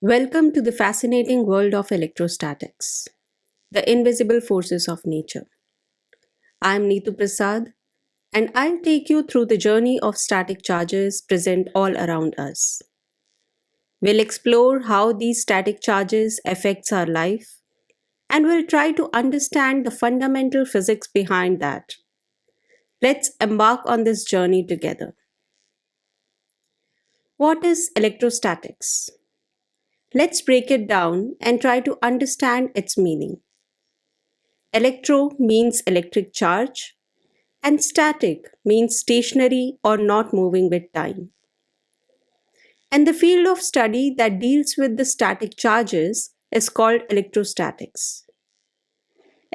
Welcome to the fascinating world of electrostatics, the invisible forces of nature. I am Neetu Prasad, and I'll take you through the journey of static charges present all around us. We'll explore how these static charges affects our life, and we'll try to understand the fundamental physics behind that. Let's embark on this journey together. What is electrostatics? Let's break it down and try to understand its meaning. Electro means electric charge, and static means stationary or not moving with time. And the field of study that deals with the static charges is called electrostatics.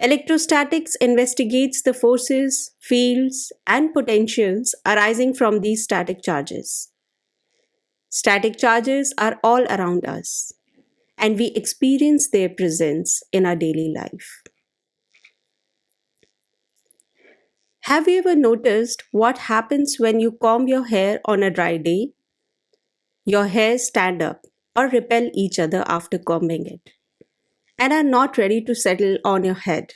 Electrostatics investigates the forces, fields, and potentials arising from these static charges. Static charges are all around us, and we experience their presence in our daily life. Have you ever noticed what happens when you comb your hair on a dry day? Your hairs stand up or repel each other after combing it and are not ready to settle on your head,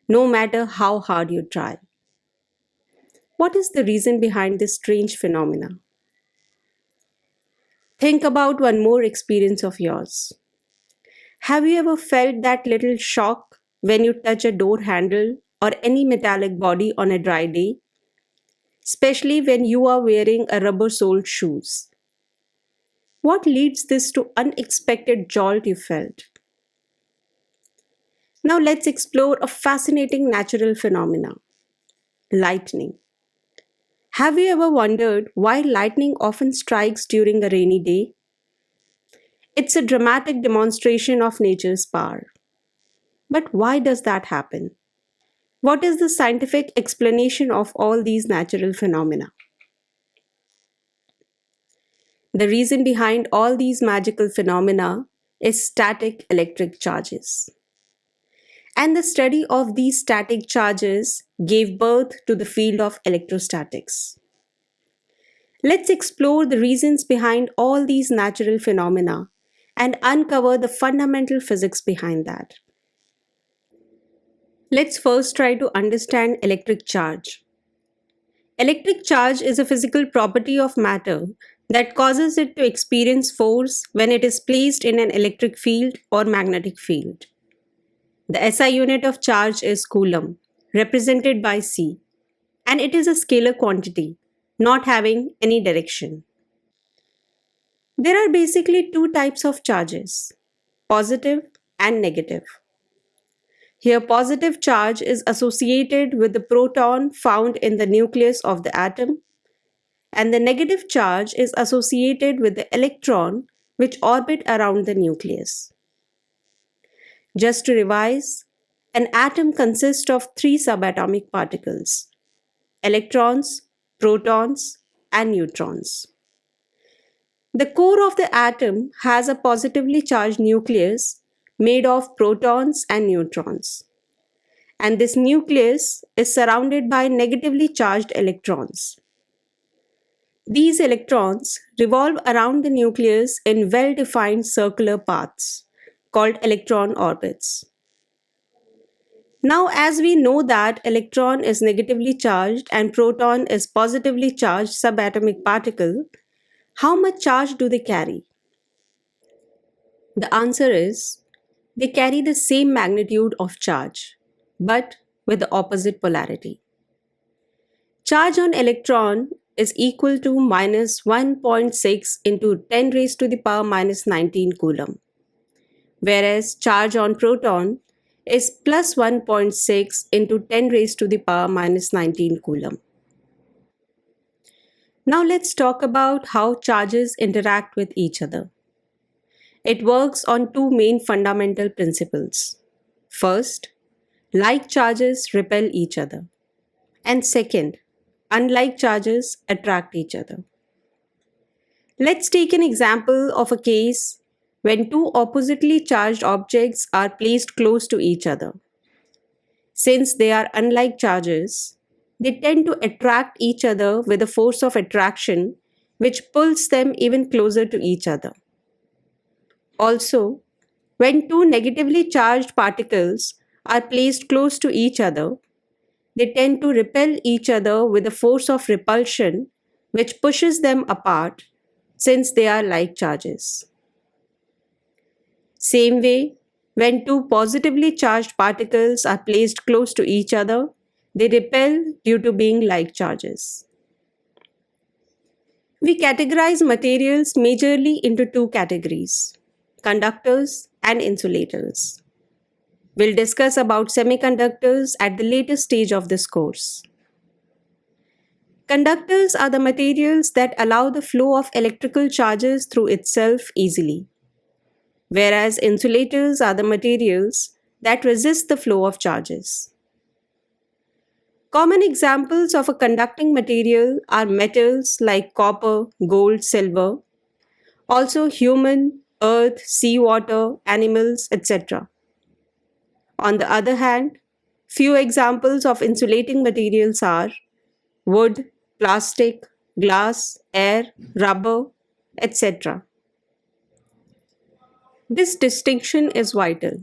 no matter how hard you try. What is the reason behind this strange phenomena? Think about one more experience of yours. Have you ever felt that little shock when you touch a door handle or any metallic body on a dry day, especially when you are wearing a rubber-soled shoes? What leads this to unexpected jolt you felt? Now let's explore a fascinating natural phenomena, lightning. Have you ever wondered why lightning often strikes during a rainy day? It's a dramatic demonstration of nature's power. But why does that happen? What is the scientific explanation of all these natural phenomena? The reason behind all these magical phenomena is static electric charges. And the study of these static charges gave birth to the field of electrostatics. Let's explore the reasons behind all these natural phenomena and uncover the fundamental physics behind that. Let's first try to understand electric charge. Electric charge is a physical property of matter that causes it to experience force when it is placed in an electric field or magnetic field. The SI unit of charge is coulomb, represented by C, and it is a scalar quantity, not having any direction. There are basically two types of charges, positive and negative. Here, positive charge is associated with the proton found in the nucleus of the atom, and the negative charge is associated with the electron which orbit around the nucleus. Just to revise, an atom consists of three subatomic particles: electrons, protons, and neutrons. The core of the atom has a positively charged nucleus made of protons and neutrons, and this nucleus is surrounded by negatively charged electrons. These electrons revolve around the nucleus in well-defined circular paths called electron orbits. Now, as we know that electron is negatively charged and proton is positively charged subatomic particle, how much charge do they carry? The answer is they carry the same magnitude of charge, but with the opposite polarity. Charge on electron is equal to minus 1.6 into 10 raised to the power minus 19 coulomb, whereas charge on proton is plus 1.6 into 10 raised to the power minus 19 coulomb. Now let's talk about how charges interact with each other. It works on two main fundamental principles. First, like charges repel each other. And second, unlike charges attract each other. Let's take an example of a case when two oppositely charged objects are placed close to each other. Since they are unlike charges, they tend to attract each other with a force of attraction which pulls them even closer to each other. Also, when two negatively charged particles are placed close to each other, they tend to repel each other with a force of repulsion which pushes them apart since they are like charges. Same way, when two positively charged particles are placed close to each other, they repel due to being like charges. We categorize materials majorly into two categories: conductors and insulators. We'll discuss about semiconductors at the later stage of this course. Conductors are the materials that allow the flow of electrical charges through itself easily, whereas insulators are the materials that resist the flow of charges. Common examples of a conducting material are metals like copper, gold, silver, also human, earth, seawater, animals, etc. On the other hand, few examples of insulating materials are wood, plastic, glass, air, rubber, etc. This distinction is vital.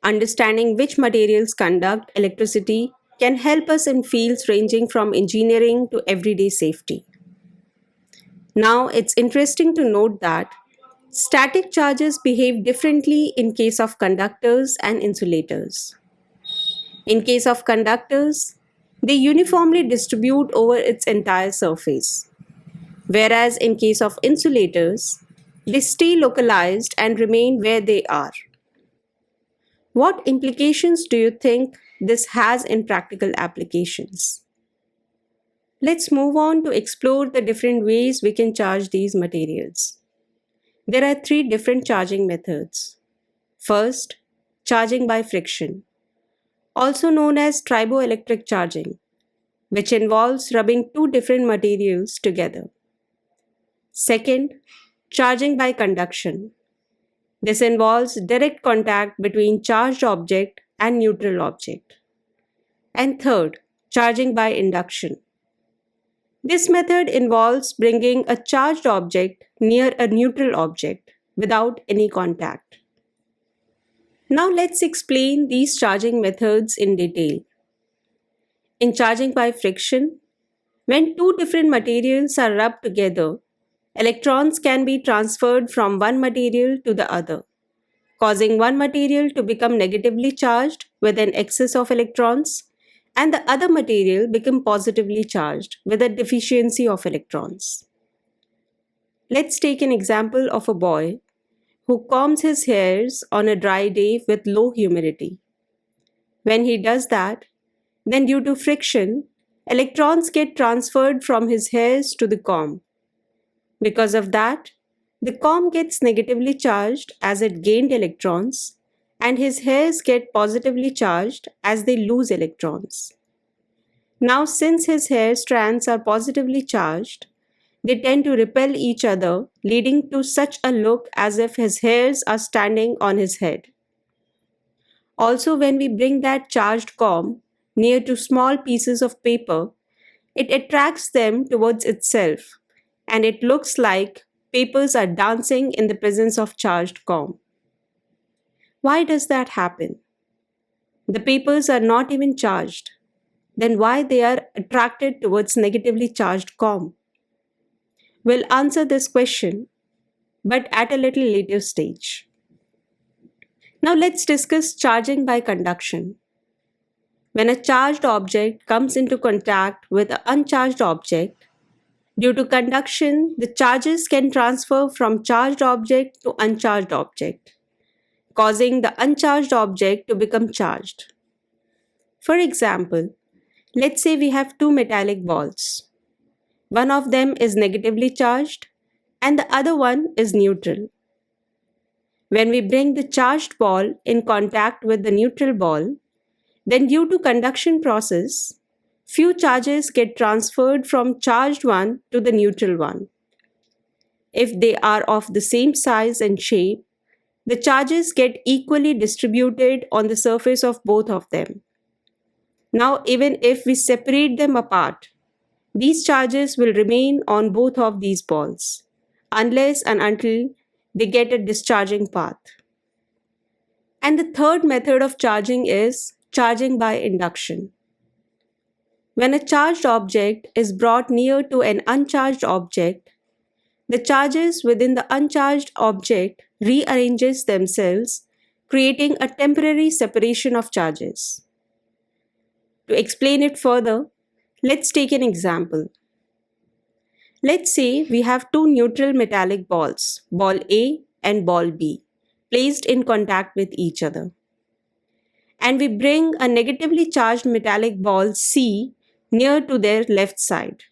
Understanding which materials conduct electricity can help us in fields ranging from engineering to everyday safety. Now, it's interesting to note that static charges behave differently in case of conductors and insulators. In case of conductors, they uniformly distribute over its entire surface, whereas in case of insulators, they stay localized and remain where they are. What implications do you think this has in practical applications? Let's move on to explore the different ways we can charge these materials. There are three different charging methods. First, charging by friction, also known as triboelectric charging, which involves rubbing two different materials together. Second, charging by conduction. This involves direct contact between charged object and neutral object. And third, charging by induction. This method involves bringing a charged object near a neutral object without any contact. Now let's explain these charging methods in detail. In charging by friction, when two different materials are rubbed together, electrons can be transferred from one material to the other, causing one material to become negatively charged with an excess of electrons and the other material become positively charged with a deficiency of electrons. Let's take an example of a boy who combs his hairs on a dry day with low humidity. When he does that, then due to friction, electrons get transferred from his hairs to the comb. Because of that, the comb gets negatively charged as it gained electrons, and his hairs get positively charged as they lose electrons. Now, since his hair strands are positively charged, they tend to repel each other, leading to such a look as if his hairs are standing on his head. Also, when we bring that charged comb near to small pieces of paper, it attracts them towards itself, and it looks like papers are dancing in the presence of charged comb. Why does that happen? The papers are not even charged. Then why they are attracted towards negatively charged comb? We'll answer this question, but at a little later stage. Now let's discuss charging by conduction. When a charged object comes into contact with an uncharged object, due to conduction, the charges can transfer from charged object to uncharged object, causing the uncharged object to become charged. For example, let's say we have two metallic balls. One of them is negatively charged and the other one is neutral. When we bring the charged ball in contact with the neutral ball, then due to conduction process, few charges get transferred from charged one to the neutral one. If they are of the same size and shape, the charges get equally distributed on the surface of both of them. Now, even if we separate them apart, these charges will remain on both of these balls, unless and until they get a discharging path. And the third method of charging is charging by induction. When a charged object is brought near to an uncharged object, the charges within the uncharged object rearranges themselves, creating a temporary separation of charges. To explain it further, let's take an example. Let's say we have two neutral metallic balls, ball A and ball B, placed in contact with each other. And we bring a negatively charged metallic ball C near to their left side.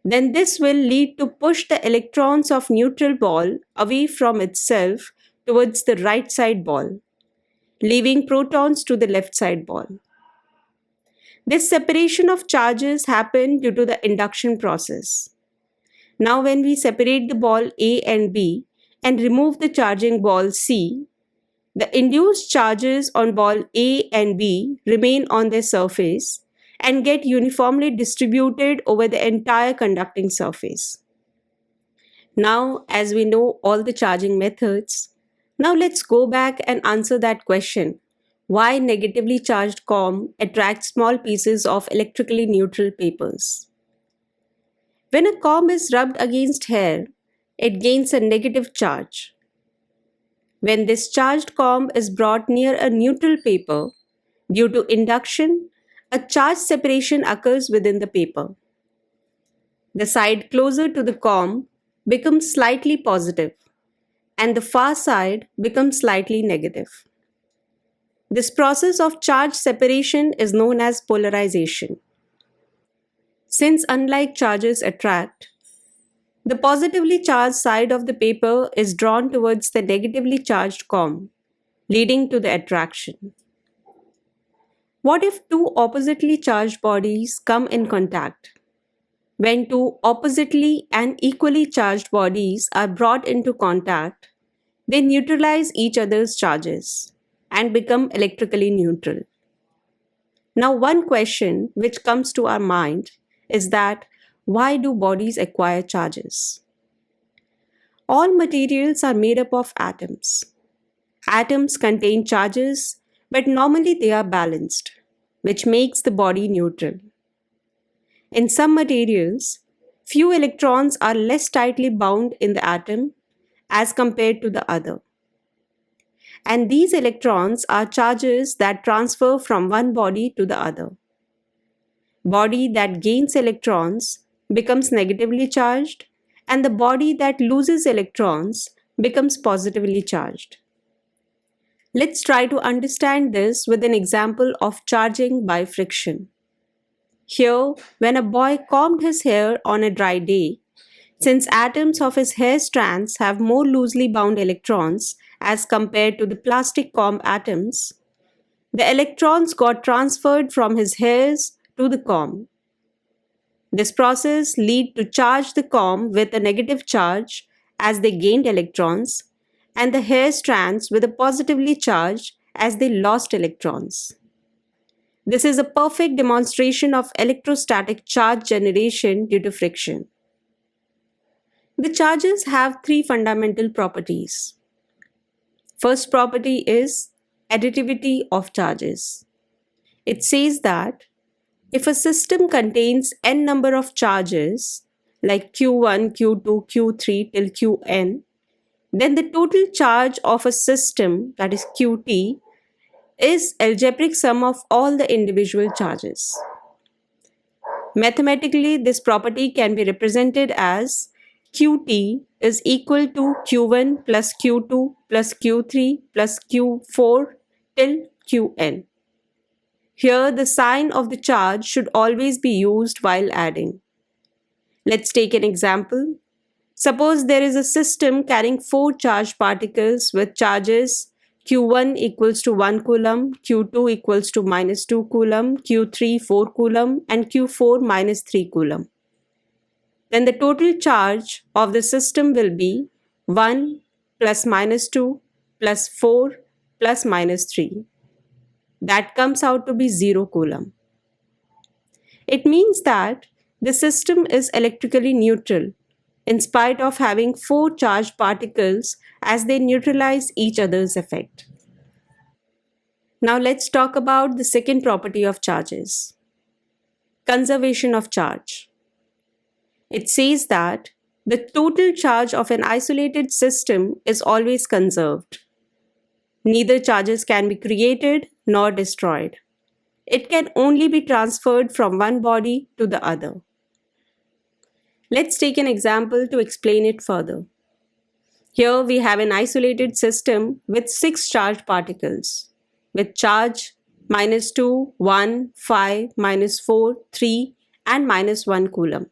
Then this will lead to push the electrons of neutral ball away from itself towards the right side ball, leaving protons to the left side ball. This separation of charges happens due to the induction process. Now when we separate the ball A and B and remove the charging ball C, the induced charges on ball A and B remain on their surface and get uniformly distributed over the entire conducting surface. Now, as we know all the charging methods, now let's go back and answer that question. Why negatively charged comb attracts small pieces of electrically neutral papers? When a comb is rubbed against hair, it gains a negative charge. When this charged comb is brought near a neutral paper, due to induction, a charge separation occurs within the paper. The side closer to the comb becomes slightly positive, and the far side becomes slightly negative. This process of charge separation is known as polarization. Since unlike charges attract, the positively charged side of the paper is drawn towards the negatively charged comb, leading to the attraction. What if two oppositely charged bodies come in contact? When two oppositely and equally charged bodies are brought into contact, they neutralize each other's charges and become electrically neutral. Now, one question which comes to our mind is that why do bodies acquire charges? All materials are made up of atoms. Atoms contain charges, but normally they are balanced, which makes the body neutral. In some materials, few electrons are less tightly bound in the atom as compared to the other. And these electrons are charges that transfer from one body to the other. Body that gains electrons becomes negatively charged, and the body that loses electrons becomes positively charged. Let's try to understand this with an example of charging by friction. Here, when a boy combed his hair on a dry day, since atoms of his hair strands have more loosely bound electrons as compared to the plastic comb atoms, the electrons got transferred from his hairs to the comb. This process led to charge the comb with a negative charge as they gained electrons, and the hair strands with a positively charged as they lost electrons. This is a perfect demonstration of electrostatic charge generation due to friction. The charges have three fundamental properties. First property is additivity of charges. It says that if a system contains n number of charges like Q1, Q2, Q3 till Qn, then the total charge of a system, that is Qt, is algebraic sum of all the individual charges. Mathematically, this property can be represented as Qt is equal to Q1 plus Q2 plus Q3 plus Q4 till Qn. Here, the sign of the charge should always be used while adding. Let's take an example. Suppose there is a system carrying 4 charged particles with charges Q1 equals to 1 coulomb, Q2 equals to minus 2 coulomb, Q3 4 coulomb, and Q4 minus 3 coulomb. Then the total charge of the system will be 1 plus minus 2 plus 4 plus minus 3. That comes out to be 0 coulomb. It means that the system is electrically neutral in spite of having four charged particles as they neutralize each other's effect. Now let's talk about the second property of charges, conservation of charge. It says that the total charge of an isolated system is always conserved. Neither charges can be created nor destroyed. It can only be transferred from one body to the other. Let's take an example to explain it further. Here we have an isolated system with 6 charged particles, with charge -2, 1, 5, -4, 3, and -1 coulomb.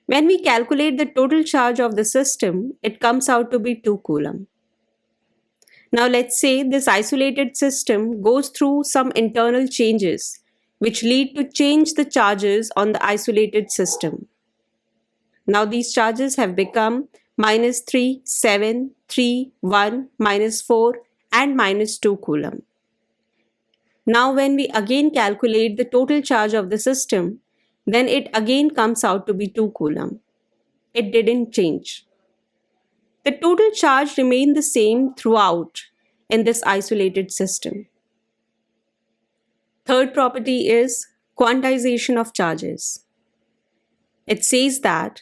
When we calculate the total charge of the system, it comes out to be 2 coulomb. Now let's say this isolated system goes through some internal changes which lead to change the charges on the isolated system. Now these charges have become -3, 7, 3, 1, -4 and -2 coulomb. Now when we again calculate the total charge of the system, then it again comes out to be 2 coulomb. It didn't change. The total charge remained the same throughout in this isolated system. Third property is quantization of charges. It says that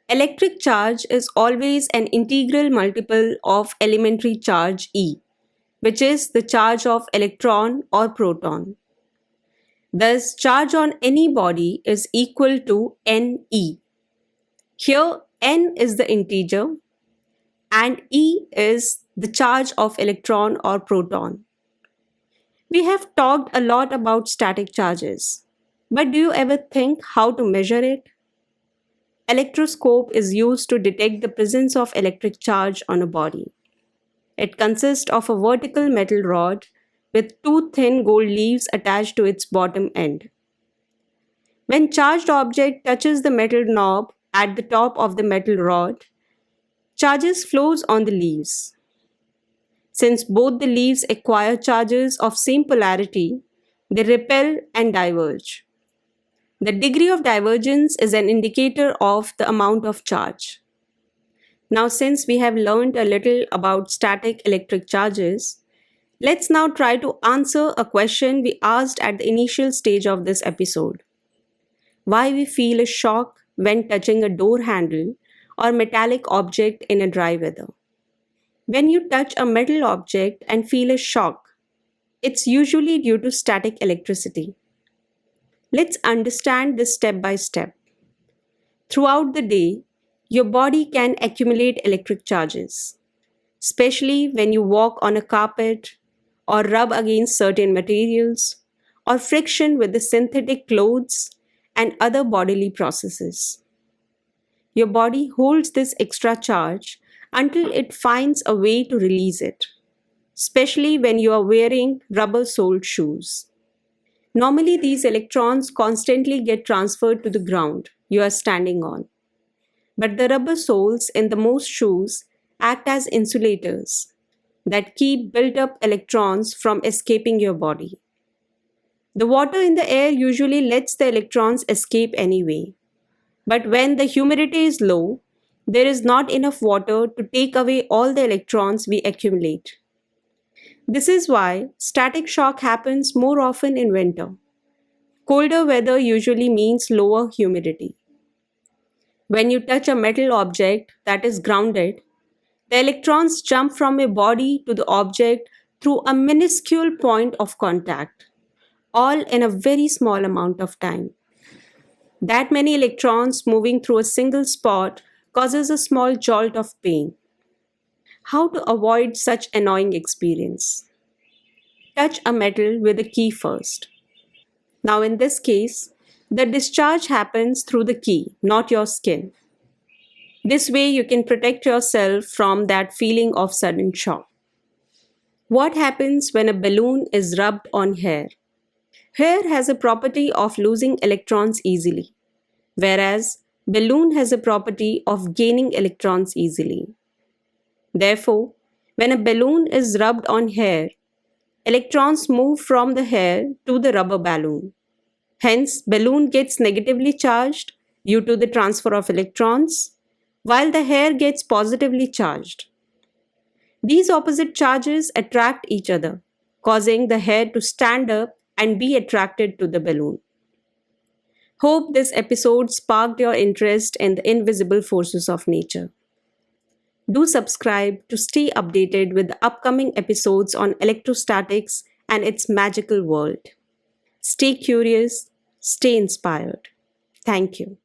electric charge is always an integral multiple of elementary charge E, which is the charge of electron or proton. Thus, charge on any body is equal to Ne. Here, N is the integer and E is the charge of electron or proton. We have talked a lot about static charges, but do you ever think how to measure it? Electroscope is used to detect the presence of electric charge on a body. It consists of a vertical metal rod with 2 thin gold leaves attached to its bottom end. When charged object touches the metal knob at the top of the metal rod, charges flows on the leaves. Since both the leaves acquire charges of same polarity, they repel and diverge. The degree of divergence is an indicator of the amount of charge. Now, since we have learned a little about static electric charges, let's now try to answer a question we asked at the initial stage of this episode. Why we feel a shock when touching a door handle or metallic object in a dry weather. When you touch a metal object and feel a shock, it's usually due to static electricity. Let's understand this step by step. Throughout the day, your body can accumulate electric charges, especially when you walk on a carpet or rub against certain materials or friction with the synthetic clothes and other bodily processes. Your body holds this extra charge until it finds a way to release it, especially when you are wearing rubber-soled shoes. Normally, these electrons constantly get transferred to the ground you are standing on. But the rubber soles in the most shoes act as insulators that keep built-up electrons from escaping your body. The water in the air usually lets the electrons escape anyway. But when the humidity is low, there is not enough water to take away all the electrons we accumulate. This is why static shock happens more often in winter. Colder weather usually means lower humidity. When you touch a metal object that is grounded, the electrons jump from a body to the object through a minuscule point of contact, all in a very small amount of time. That many electrons moving through a single spot causes a small jolt of pain. How to avoid such annoying experience? Touch a metal with a key first. Now in this case, the discharge happens through the key, not your skin. This way you can protect yourself from that feeling of sudden shock. What happens when a balloon is rubbed on hair? Hair has a property of losing electrons easily, whereas balloon has a property of gaining electrons easily. Therefore, when a balloon is rubbed on hair, electrons move from the hair to the rubber balloon. Hence, balloon gets negatively charged due to the transfer of electrons, while the hair gets positively charged. These opposite charges attract each other, causing the hair to stand up and be attracted to the balloon. Hope this episode sparked your interest in the invisible forces of nature. Do subscribe to stay updated with the upcoming episodes on electrostatics and its magical world. Stay curious, stay inspired. Thank you.